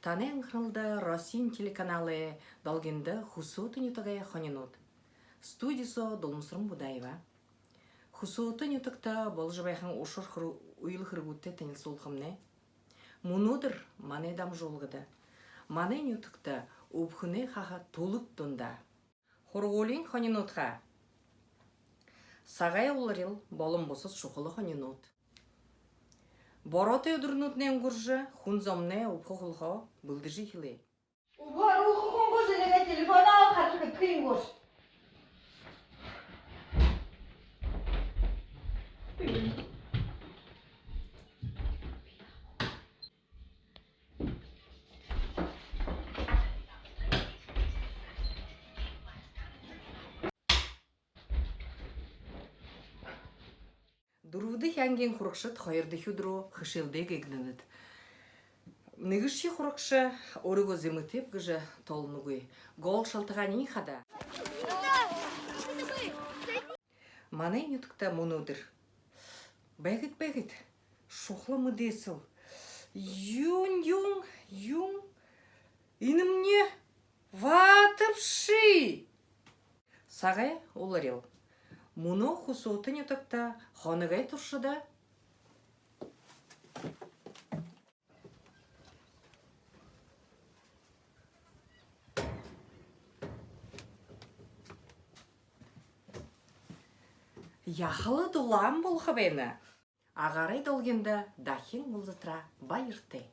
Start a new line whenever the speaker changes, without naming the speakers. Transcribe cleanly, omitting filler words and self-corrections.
Танен хрылды Россин телеканалы долгенді хусутын ютыгая хонинут. Студисо Долмсрым Будаева. Хусутын ютыкта бол жабайхан ушур уйыл хыргутте тенил сулхымне. Мунудыр мане дам жолгыда. Манен ютыкта убхыне хаха толып тунда. Хорголин хонинутха. Сагай уларил болым босыз шухылы хонинут. Бороты удурнутнен гуржа хунзомне убхохулхо былдыжи хиле.
Уба руху хунгуз неге телефон ал хатыргы кыйнгуз.
Дурвды хянген хуракшат хайырды хюдро хышылды гегненет. Нигыши хуракша орыго зимытып гыжа толнугы. Гол шалтыгани хада. Манен ютыкта мунудыр. Бэгит. Шухла мыдесыл. Юн. Инымне ватыпши. Сагай уларил. Муно хусотын ютыкта ханыгай туршыда. Яхылы дулам бол хабена. Агарай долгенда дахин мулзытра байырты.